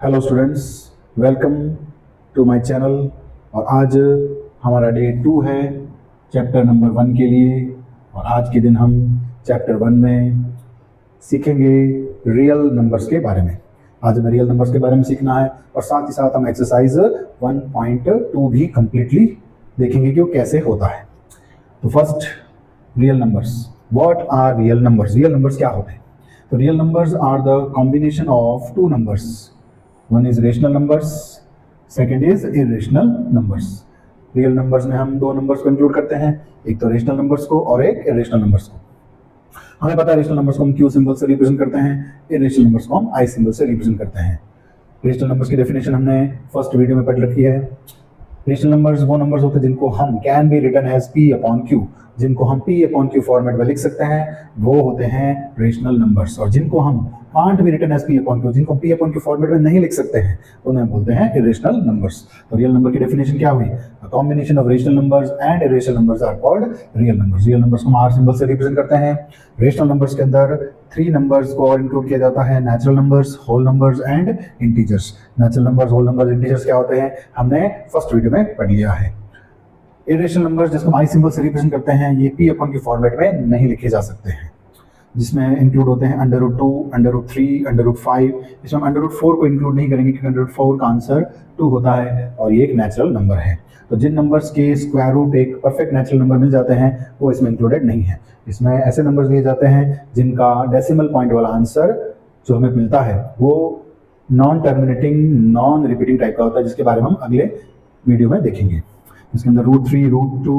Hello students, welcome to my channel. और आज हमारा डे 2 है चैप्टर नंबर 1 के लिए। और आज के दिन हम चैप्टर 1 में सीखेंगे रियल नंबर्स के बारे में। आज हमें रियल नंबर्स के बारे में सीखना है और साथ ही साथ हम एक्सरसाइज 1.2 भी कंप्लीटली देखेंगे कि वो कैसे होता है। तो first, real numbers. What are real numbers? Real numbers क्या होते हैं? तो real numbers are the combination of two numbers. One is rational numbers, second is irrational numbers. Real numbers में हम दो नंबर्स को इंक्लूड करते हैं, एक तो रेशनल नंबर्स को और एक इरेशनल नंबर्स को। हमें पता है रेशनल नंबर्स को हम क्यू सिंबल से रिप्रेजेंट करते हैं, इरेशनल नंबर्स को हम आई सिंबल से रिप्रेजेंट करते हैं। रेशनल नंबर्स की डेफिनेशन हमने फर्स्ट वीडियो में पढ़ रखी है। रेशनल नंबर्स वो नंबर्स होते हैं जिनको हम can be written as P upon Q, जिनको हम पी अपॉन क्यू फॉर्मेट में लिख सकते हैं, वो होते हैं रेशनल नंबर्स। और जिनको हम can't be written as P upon Q, जिनको पी अपॉन क्यू फॉर्मेट में नहीं लिख सकते हैं, उन्हें बोलते हैं इरेशनल नंबर्स। तो रियल नंबर की डेफिनेशन क्या हुई? A combination of rational numbers and irrational numbers are called real numbers. Real numbers को हम आर सिंबल से रिप्रेजेंट करते हैं। रेशनल नंबर्स के अंदर 3 नंबर्स को और इंक्लूड किया जाता है, natural numbers, whole numbers and integers. Natural numbers, whole numbers, integers क्या होते हैं हमने फर्स्ट वीडियो में पढ़ लिया है। इरेशनल नंबर्स जिसको हम आई सिंबल से रिप्रेजेंट करते हैं, ये पी अपॉन के फॉर्मेट में नहीं लिखे जा सकते हैं, जिसमें इंक्लूड होते हैं √2, √3, √5। इसमें हम √4 को इंक्लूड नहीं करेंगे क्योंकि √4 का आंसर 2 होता है और ये एक नेचुरल नंबर है। तो जिन नंबर्स के स्क्वायर रूट एक परफेक्ट नेचुरल नंबर मिल जाते हैं वो इसमें इंक्लूडेड नहीं है। इसमें ऐसे नंबर्स लिए जाते हैं जिनका डेसिमल पॉइंट वाला आंसर जो हमें मिलता है वो non terminating, non repeating type का होता है, जिसके बारे में हम अगले वीडियो में देखेंगे। इसके अंदर √3, √2,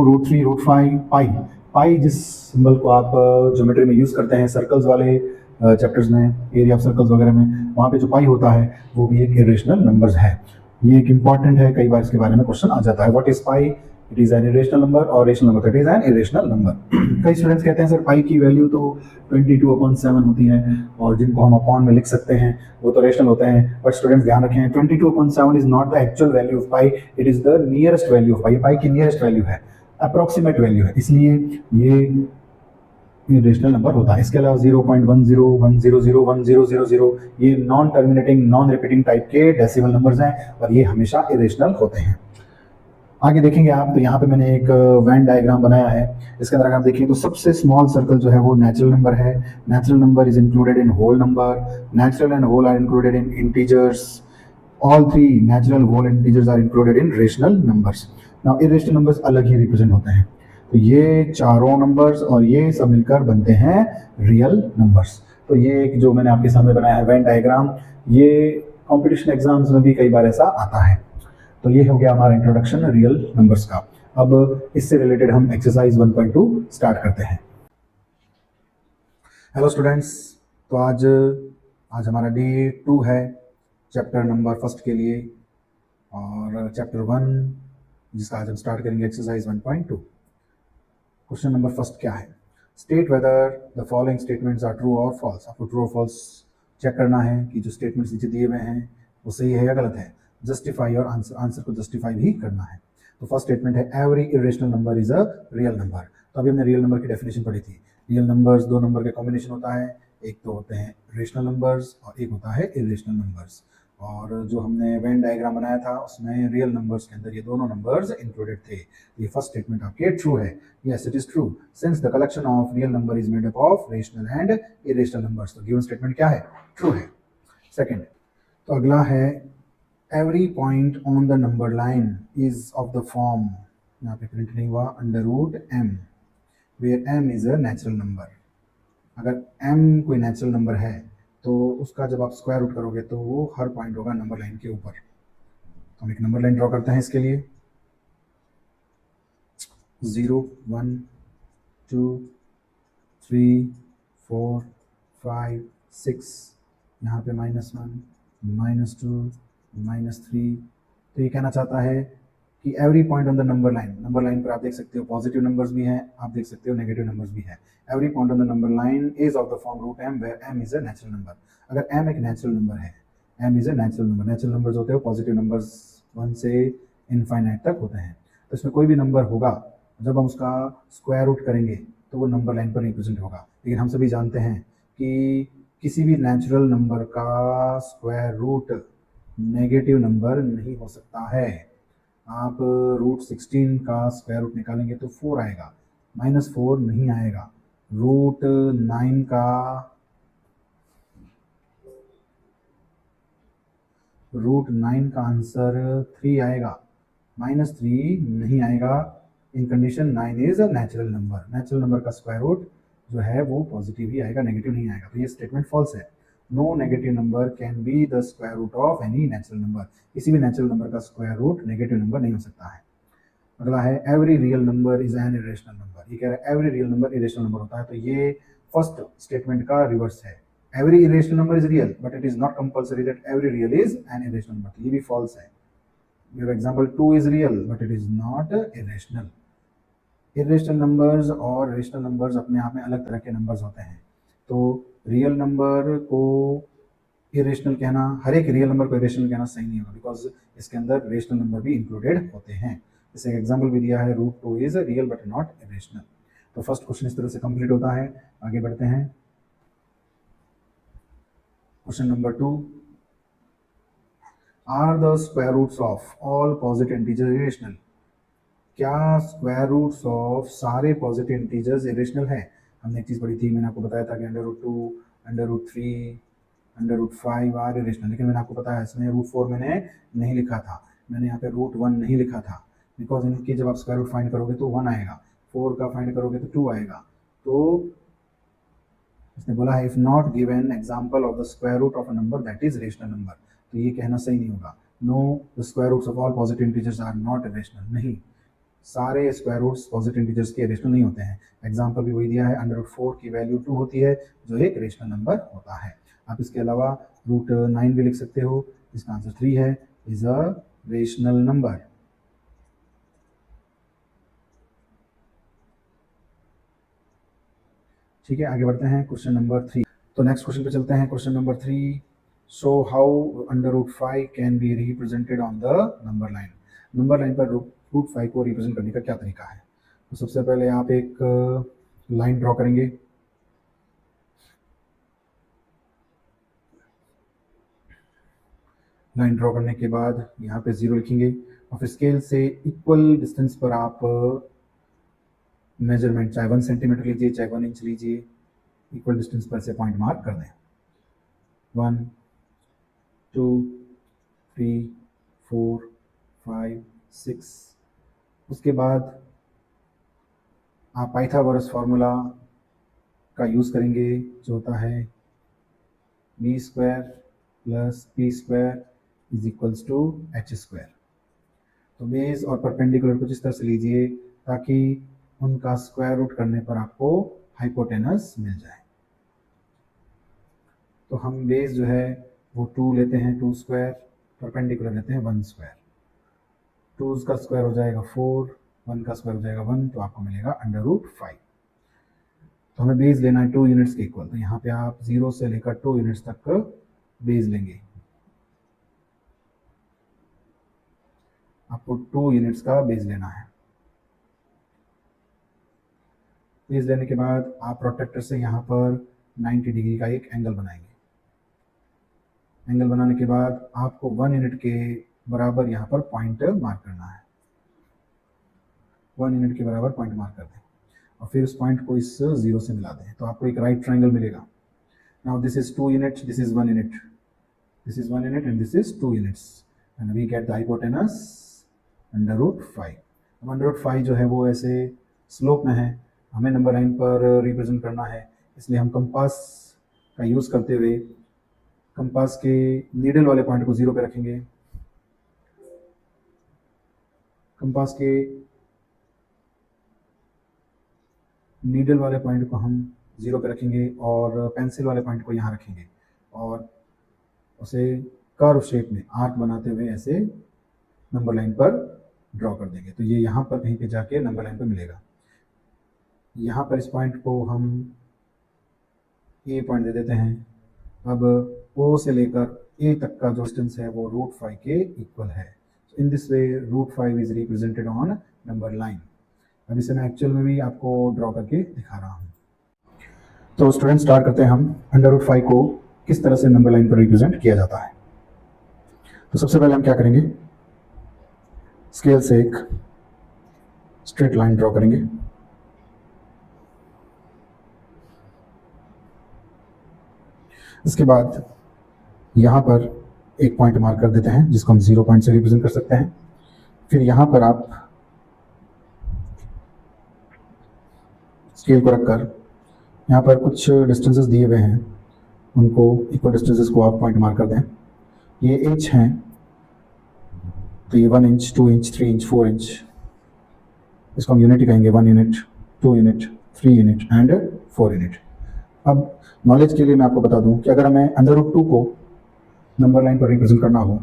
√3, √5, पाई। पाई जिस सिंबल को आप ज्योमेट्री में यूज करते हैं, सर्कल्स वाले चैप्टर्स में, एरिया ऑफ सर्कल्स वगैरह में, वहाँ पे जो पाई होता है वो भी एक इरेशनल नंबर्स है। ये एक इंपॉर्टेंट है, कई बार इसके बारे में क्वेश्चन आ जाता है। What is pi? It is an irrational number, और rational number it is an irrational number. कई स्टूडेंट्स कहते हैं सर पाई की वैल्यू तो 22/7 होती है और जिनको हम अपॉन में लिख सकते हैं वो तो रेशनल होते हैं। बट स्टूडेंट्स ध्यान रखें, 22/7 is not the actual value of pi, it is the nearest value of pi. Pi की नियरेस्ट वैल्यू है, अप्रोक्सीमेट वैल्यू है, इसलिए ये रेशनल नंबर होता है। इसके अलावा 0.10, 100, 1000 ये non terminating, non repeating type के डेसिमल नंबर्स हैं और ये हमेशा इरेशनल होते हैं। आगे देखेंगे आप, तो यहाँ पे मैंने एक वेन डायग्राम बनाया है। इसके अंदर अगर आप देखिए तो सबसे स्मॉल सर्कल जो है वो नेचुरल नंबर है। Natural number is included in whole number, natural and whole are included in integers, all 3 natural, whole, integers are included in rational numbers. Now irrational numbers अलग ही रिप्रेजेंट होते हैं। तो ये चारों नंबर्स और ये सब मिलकर बनते हैं रियल नंबर्स। तो ये एक जो मैंने आपके सामने बनाया है वेन डायग्राम, ये कॉम्पिटिशन एग्जाम्स में भी कई बार ऐसा आता है। तो ये हो गया हमारा इंट्रोडक्शन रियल नंबर्स का। अब इससे रिलेटेड हम एक्सरसाइज 1.2 स्टार्ट करते हैं। हेलो स्टूडेंट्स, तो आज हमारा डे 2 है चैप्टर नंबर फर्स्ट के लिए, और चैप्टर 1 जिसका आज हम स्टार्ट करेंगे एक्सरसाइज 1.2। क्वेश्चन नंबर फर्स्ट क्या है? State whether the following statements are true और फॉल्स। आपको ट्रू और फॉल्स चेक करना है कि जो स्टेटमेंट्स नीचे दिए हुए हैं वो सही है या गलत है। जस्टिफाई और आंसर को जस्टिफाई भी करना है। तो फर्स्ट स्टेटमेंट है every irrational number is a real number. तो अभी हमने रियल नंबर की डेफिनेशन पढ़ी थी। रियल नंबर्स दो नंबर के कॉम्बिनेशन होता है, एक तो होते हैं रेशनल नंबर्स और एक होता है इरेशनल नंबर्स। और जो हमने वेन डायग्राम बनाया था उसमें रियल नंबर्स के अंदर ये दोनों नंबर्स इंक्लूडेड थे। ये फर्स्ट स्टेटमेंट आपके ट्रू है। Yes it is true since the collection of real number is made up of rational and irrational numbers. तो गिवन स्टेटमेंट क्या है? ट्रू है। सेकंड, तो अगला है every point on the number line is of the form, यहाँ पे print नहीं हुआ, √m where m is a natural number। अगर m कोई नेचुरल नंबर है तो उसका जब आप स्क्वायर रूट करोगे तो वो हर पॉइंट होगा नंबर लाइन के ऊपर। तो हम एक नंबर लाइन ड्रॉ करते हैं इसके लिए। 0, 1, 2, 3, 4, 5, 6, यहाँ पे -1, -2, -3। तो ये कहना चाहता है कि every point on the number line पर आप देख सकते हो पॉजिटिव नंबर्स भी हैं, आप देख सकते हो नेगेटिव नंबर्स भी हैं। Every point on the number line is of the form √m where m is a natural number. अगर m एक नेचुरल नंबर है, m is a natural number, natural numbers होते हैं पॉजिटिव नंबर्स 1 से infinite तक होते हैं। तो इसमें कोई भी नंबर होगा, जब हम उसका स्क्वायर रूट करेंगे तो वो नंबर लाइन पर रिप्रेजेंट होगा। लेकिन हम सभी जानते हैं कि किसी भी नेचुरल नंबर का स्क्वायर रूट नेगेटिव नंबर नहीं हो सकता है। आप रूट 16 का स्क्वायर रूट निकालेंगे तो 4 आएगा, -4 नहीं आएगा। रूट 9 का आंसर 3 आएगा, -3 नहीं आएगा। In condition 9 is a natural number. Natural number का स्क्वायर रूट जो है वो पॉजिटिव ही आएगा, नेगेटिव नहीं आएगा। तो ये स्टेटमेंट फॉल्स है। No negative number can be the square root of any natural number. किसी भी नेचुरल नंबर का स्क्वायर रूट नेगेटिव नंबर नहीं हो सकता है। अगला है every real number is an irrational number. ये कह रहा है every real number irrational number होता है। तो ये फर्स्ट स्टेटमेंट का रिवर्स है। Every irrational number is real but it is not compulsory that every real is an irrational number. तो ये भी फॉल्स है। Your example 2 is real but it is not irrational. Irrational numbers और rational numbers अपने आप में अलग तरह के नंबर्स होते हैं। तो रियल नंबर को इरेशनल कहना, हर एक रियल नंबर को इरेशनल कहना सही नहीं होगा, बिकॉज इसके अंदर रेशनल नंबर भी इंक्लूडेड होते हैं। जैसे एग्जाम्पल भी दिया है, root 2 is real but not irrational. तो फर्स्ट क्वेश्चन इस तरह से कंप्लीट होता है। आगे बढ़ते हैं। Question number 2, are the square roots of all positive integers irrational. क्या स्क्वायर रूट्स ऑफ सारे पॉजिटिव इंटीजर्स इरेशनल है? हमने एक चीज़ पढ़ी थी, मैंने आपको बताया था कि √2, √3, √5 आर इरेशनल। लेकिन मैंने आपको बताया इसमें √4 मैंने नहीं लिखा था, मैंने यहाँ पे √1 नहीं लिखा था, बिकॉज इनकी जब आप स्क्वायर रूट फाइंड करोगे तो 1 आएगा, 4 का फाइंड करोगे तो 2 आएगा। तो इसने बोला है if not given example of the square root of a number that is rational number. तो ये कहना सही नहीं होगा। No the square roots of all positive integers are not rational. नहीं, सारे स्क्वायर रूट्स पॉजिटिव इंटीजर्स के रेशनल नहीं होते हैं। एग्जाम्पल भी वही दिया है, √4 की वैल्यू 2 होती है जो एक रेशनल नंबर होता है। आप इसके अलावा √9 भी लिख सकते हो, इसका आंसर 3 है, इज अ रेशनल नंबर। ठीक है, आगे बढ़ते हैं क्वेश्चन नंबर 3। तो नेक्स्ट क्वेश्चन पे चलते हैं। Question number 3, so how √5 can be represented on the number line. Number line पर √5 को रिप्रेजेंट करने का क्या तरीका है? तो सबसे पहले आप एक लाइन ड्रॉ करेंगे। लाइन ड्रॉ करने के बाद यहाँ पे 0 लिखेंगे और फिर स्केल से इक्वल डिस्टेंस पर आप मेजरमेंट, चाहे 1 सेंटीमीटर लीजिए चाहे 1 इंच लीजिए, इक्वल डिस्टेंस पर से पॉइंट मार्क कर दें। 1 2 3 4 5 6। उसके बाद आप पाइथागोरस फार्मूला का यूज़ करेंगे जो होता है b² + p² = h²। तो बेस और परपेंडिकुलर कुछ इस तरह से लीजिए ताकि उनका स्क्वायर रूट करने पर आपको हाइपोटेनस मिल जाए। तो हम बेस जो है वो 2 लेते हैं, 2², परपेंडिकुलर लेते हैं 1²। 2 का स्क्वायर हो जाएगा 4, 1 का स्क्वायर हो जाएगा 1, तो आपको मिलेगा √5। तो हमें बेस लेना है 2 यूनिट्स के इक्वल। तो यहाँ पे आप 0 से लेकर 2 यूनिट्स तक बेस लेंगे। आपको 2 यूनिट्स का बेस लेना है। बेस लेने के बाद आप प्रोट्रैक्टर से यहाँ पर 90 डिग्री का एक एंगल बनाएंगे। एंगल बनाने के बाद आपको 1 यूनिट के बराबर यहाँ पर पॉइंट मार्क करना है। 1 यूनिट के बराबर पॉइंट मार्क कर दें और फिर उस पॉइंट को इस 0 से मिला दें, तो आपको एक राइट ट्रायंगल मिलेगा। Now this is 2 unit, this is 1 unit, this is 1 unit and this is 2 units and we get the hypotenuse √5। अब √5 जो है वो ऐसे स्लोप में है, हमें नंबर लाइन पर रिप्रेजेंट करना है, इसलिए हम कंपास का यूज़ करते हुए कंपास के नीडल वाले पॉइंट को 0 पे रखेंगे। कंपास के नीडल वाले पॉइंट को हम 0 पे रखेंगे और पेंसिल वाले पॉइंट को यहाँ रखेंगे और उसे कर्व शेप में आर्क बनाते हुए ऐसे नंबर लाइन पर ड्रॉ कर देंगे। तो ये यहाँ पर कहीं पे जाके नंबर लाइन पर मिलेगा। यहाँ पर इस पॉइंट को हम ए पॉइंट दे देते हैं। अब ओ से लेकर ए तक का जो डिस्टेंस है वो √5 के इक्वल है। In this way √5 is represented on number line. अब इसे मैं एक्चुअल में भी आपको ड्रॉ करके दिखा रहा हूँ। तो स्टूडेंट स्टार्ट करते हैं हम अंडर रूट 5 को किस तरह से नंबर लाइन पर रिप्रेजेंट किया जाता है। तो सबसे पहले हम क्या करेंगे, स्केल से एक स्ट्रेट लाइन ड्रॉ करेंगे। इसके बाद यहां पर एक पॉइंट मार्क कर देते हैं जिसको हम 0 पॉइंट से रिप्रेजेंट कर सकते हैं। फिर यहां पर आप स्केल को रखकर यहाँ पर कुछ डिस्टेंसेस दिए हुए हैं, उनको इक्वल डिस्टेंसेस को आप पॉइंट मार्क कर दें। ये इंच हैं, तो ये 1 इंच, 2 इंच, 3 इंच, 4 इंच, इसको हम यूनिट कहेंगे। 1 unit, 2 unit, 3 unit and 4 unit. अब नॉलेज के लिए मैं आपको बता दूं कि अगर हमें अंडर रूट 2 को नंबर लाइन पर रिप्रेजेंट करना हो,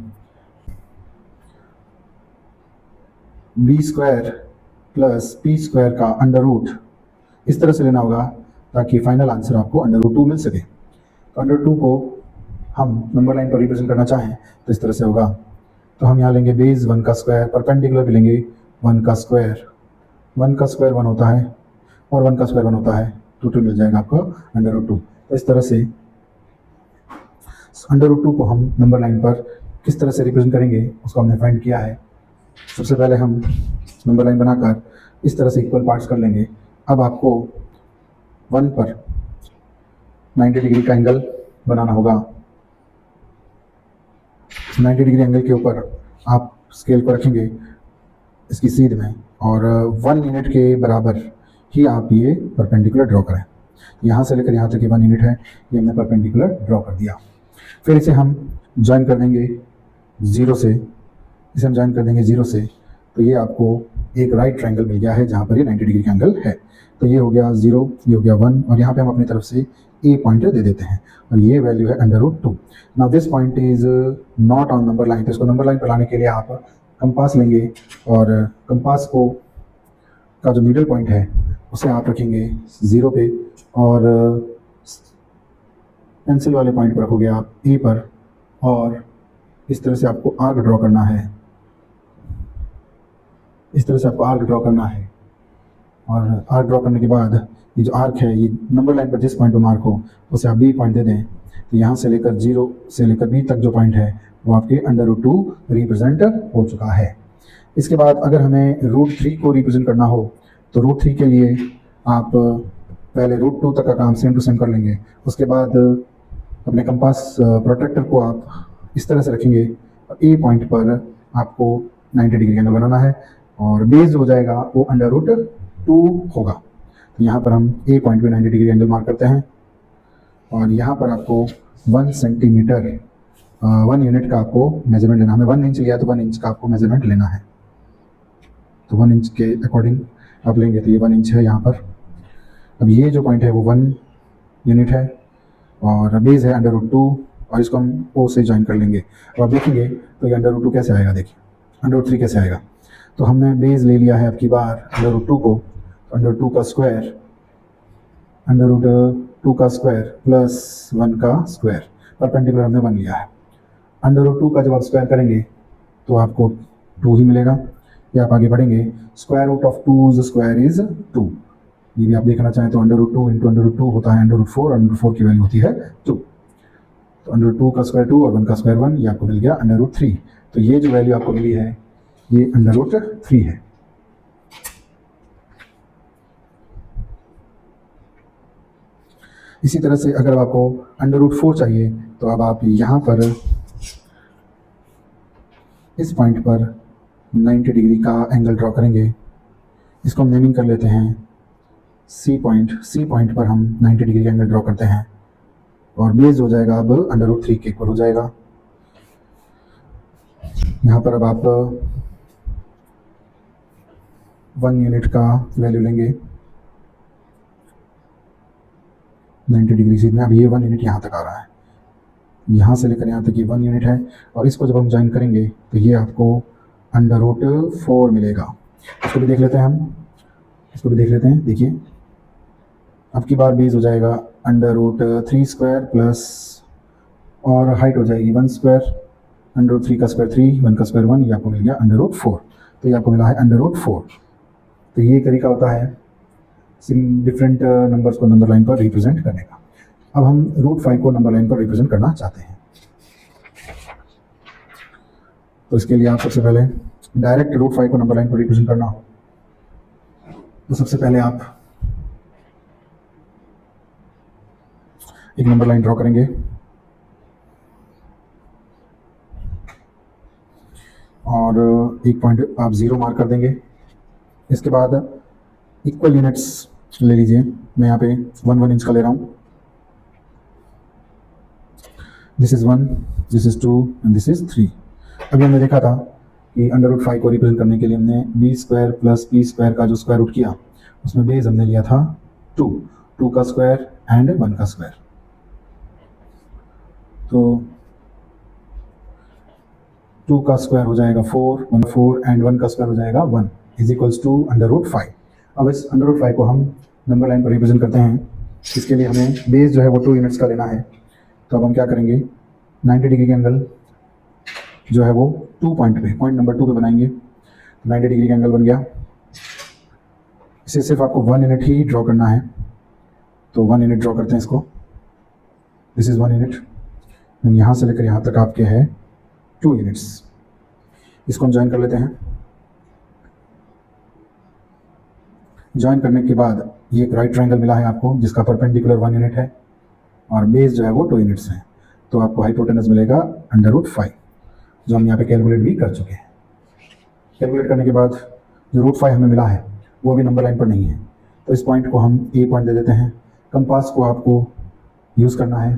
B square plus P square का अंडर रूट इस तरह से लेना होगा ताकि फाइनल आंसर आपको अंडर रूट 2 मिल सके। तो अंडर 2 को हम नंबर लाइन पर रिप्रेजेंट करना चाहें तो इस तरह से होगा। तो हम यहाँ लेंगे बेस 1 का स्क्वायर, परपेंडिकुलर भी लेंगे 1 का स्क्वायर। 1 का स्क्वायर 1 होता है और 1 का स्क्वायर 1 होता है, टोटल मिल जाएगा आपको अंडर रूट 2। तो इस तरह से अंडर रूट 2 को हम नंबर लाइन पर किस तरह से रिप्रेजेंट करेंगे उसको हमने फाइंड किया है। सबसे पहले हम नंबर लाइन बनाकर इस तरह से इक्वल पार्ट्स कर लेंगे। अब आपको 1 पर 90 डिग्री का एंगल बनाना होगा। 90 डिग्री एंगल के ऊपर आप स्केल को रखेंगे इसकी सीध में और 1 यूनिट के बराबर ही आप ये परपेंडिकुलर ड्रॉ करें। यहाँ से लेकर यहाँ तक ये 1 यूनिट है, ये हमने परपेंडिकुलर ड्रॉ कर दिया। फिर इसे हम ज्वाइन कर देंगे 0 से, इसे हम ज्वाइन कर देंगे 0 से। तो ये आपको एक राइट ट्रायंगल मिल गया है जहाँ पर ये 90 डिग्री का एंगल है। तो ये हो गया 0, ये हो गया 1 और यहाँ पे हम अपनी तरफ से ए पॉइंट दे देते हैं और ये वैल्यू है under root 2। Now this point is not on number line. तो इसको नंबर लाइन पर लाने के लिए आप कंपास लेंगे और कंपास को का जो मिडल पॉइंट है उसे आप रखेंगे 0 पे और पेंसिल वाले पॉइंट पर रखोगे आप ए पर और इस तरह से आपको आर्क ड्रॉ करना है। इस तरह से आपको आर्क ड्रॉ करना है और आर्क ड्रॉ करने के बाद ये जो आर्क है ये नंबर लाइन पर जिस पॉइंट पर मार्क हो उसे आप बी पॉइंट दे दें। तो यहाँ से लेकर 0 से लेकर बी तक जो पॉइंट है वो आपके अंडर रूट 2 रिप्रेजेंट हो चुका है। इसके बाद अगर हमें रूट 3 को रिप्रेजेंट करना हो तो रूट 3 के लिए आप पहले रूट 2 तक का काम सेम टू सेम कर लेंगे। उसके बाद अपने कंपास प्रोट्रैक्टर को आप इस तरह से रखेंगे और ए पॉइंट पर आपको 90 डिग्री एंगल बनाना है और बेस हो जाएगा वो अंडर रूट 2 होगा। तो यहाँ पर हम ए पॉइंट पे 90 डिग्री एंगल मार्क करते हैं और यहाँ पर आपको 1 सेंटीमीटर 1 यूनिट का आपको मेजरमेंट लेना है। 1 इंच लिया तो 1 इंच का आपको मेजरमेंट लेना है। तो 1 इंच के अकॉर्डिंग आप लेंगे तो ये 1 इंच है यहाँ पर। अब ये जो पॉइंट है वो 1 यूनिट है और बेस है अंडर रूट 2 और इसको हम ओ से ज्वाइन कर लेंगे। अब आप देखेंगे तो ये अंडर रूट 2 कैसे आएगा, देखिए अंडर रूट 3 कैसे आएगा। तो हमने बेस ले लिया है अब की बार अंडर रूट 2 को, अंडर 2 का स्क्वायर, अंडर रूट 2 का स्क्वायर प्लस 1 का स्क्वायर, परपेंडिकुलर हमने 1 लिया है। अंडर रूट 2 का जब आप स्क्वायर करेंगे तो आपको 2 ही मिलेगा। या आप आगे बढ़ेंगे, square root of 2 square is 2। ये भी आप देखना चाहें तो under root 2 into under root 2 होता है अंडर रूट 4 और अंडर रूट 4 की वैल्यू होती है 2। तो अंडर रूट 2 का स्क्वायर 2 और 1 का स्क्वायर 1, ये आपको मिल गया अंडर रूट 3। तो ये जो वैल्यू आपको मिली है ये अंडर रूट 3 है। इसी तरह से अगर आपको अंडर रूट 4 चाहिए तो अब आप यहाँ पर इस पॉइंट पर 90 डिग्री का एंगल ड्रॉ करेंगे। इसको हम नेमिंग कर लेते हैं सी पॉइंट। सी पॉइंट पर हम 90 डिग्री एंगल ड्रॉ करते हैं और बेस हो जाएगा अब अंडर रूट 3 के इक्वल हो जाएगा। यहाँ पर अब आप 1 यूनिट का वैल्यू लेंगे 90 डिग्री सीध में। अब ये 1 यूनिट यहाँ तक आ रहा है, यहाँ से लेकर यहाँ तक ये 1 यूनिट है और इसको जब हम ज्वाइन करेंगे तो ये आपको अंडर रूट 4 मिलेगा। इसको भी देख लेते हैं हम, इसको भी देख लेते हैं। देखिए अब की बार बेस हो जाएगा अंडर रूट 3 स्क्वायर प्लस और हाइट हो जाएगी 1 स्क्वायर, अंडर रूट 3 का स्क्वायर 3, 1 का स्क्वायर 1, ये आपको मिल गया अंडर रूट 4। तो ये आपको मिला है अंडर रूट 4। तो ये तरीका होता है डिफरेंट नंबर्स को नंबर लाइन पर रिप्रेजेंट करने का। अब हम √5 को नंबर लाइन पर रिप्रेजेंट करना चाहते हैं, तो इसके लिए आप सबसे पहले डायरेक्ट √5 को नंबर लाइन पर रिप्रेजेंट करना हो तो सबसे पहले आप एक नंबर लाइन ड्रॉ करेंगे और एक पॉइंट आप 0 मार्क कर देंगे। इसके बाद इक्वल यूनिट्स ले लीजिए, मैं यहाँ पे 1 इंच का ले रहा हूँ। This is 1, this is 2 and this is 3। अभी हमने देखा था कि √5 को रिप्रेजेंट करने के लिए हमने b² + p² का जो स्क्वायर रूट किया उसमें बेस हमने लिया था 2 का स्क्वायर एंड 1 का स्क्वायर। तो 2 का स्क्वायर हो जाएगा 4 एंड 1 का स्क्वायर हो जाएगा 1 = √5। अब इस √5 को हम नंबर लाइन पर रिप्रेजेंट करते हैं। इसके लिए हमें बेस जो है वो 2 यूनिट्स का लेना है। तो अब हम क्या करेंगे, 90 डिग्री का एंगल जो है वो पॉइंट नंबर 2 पे बनाएंगे। 90 डिग्री का एंगल बन गया। इसे सिर्फ आपको 1 यूनिट ही ड्रॉ करना है, तो 1 यूनिट ड्रॉ करते हैं इसको। This is 1 unit. यहाँ से लेकर यहाँ तक आपके है 2 यूनिट्स। इसको हम ज्वाइन कर लेते हैं। ज्वाइन करने के बाद ये एक राइट ट्रायंगल मिला है आपको जिसका परपेंडिकुलर 1 यूनिट है और बेस जो है वो 2 यूनिट्स हैं। तो आपको हाइपोटेनस मिलेगा √5, जो हम यहाँ पे कैलकुलेट भी कर चुके हैं। कैलकुलेट करने के बाद जो √5 हमें मिला है वो अभी नंबर लाइन पर नहीं है, तो इस पॉइंट को हम ए पॉइंट दे देते हैं। कंपास को आपको यूज़ करना है।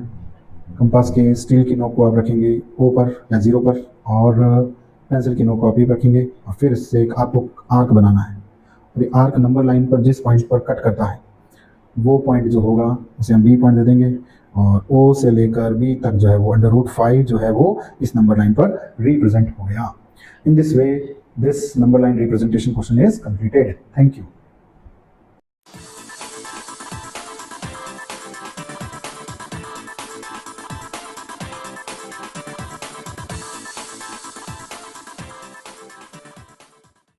कंपास के स्टील की नोक को आप रखेंगे O पर या 0 पर और पेंसिल की नोक को आप भी रखेंगे और फिर इससे एक आपको आर्क बनाना है। और ये आर्क नंबर लाइन पर जिस पॉइंट पर कट करता है वो पॉइंट जो होगा उसे हम B पॉइंट दे देंगे और O से लेकर B तक जो है वो √5 जो है वो इस नंबर लाइन पर रिप्रेजेंट हो गया। In this way this number line representation question is completed. Thank you.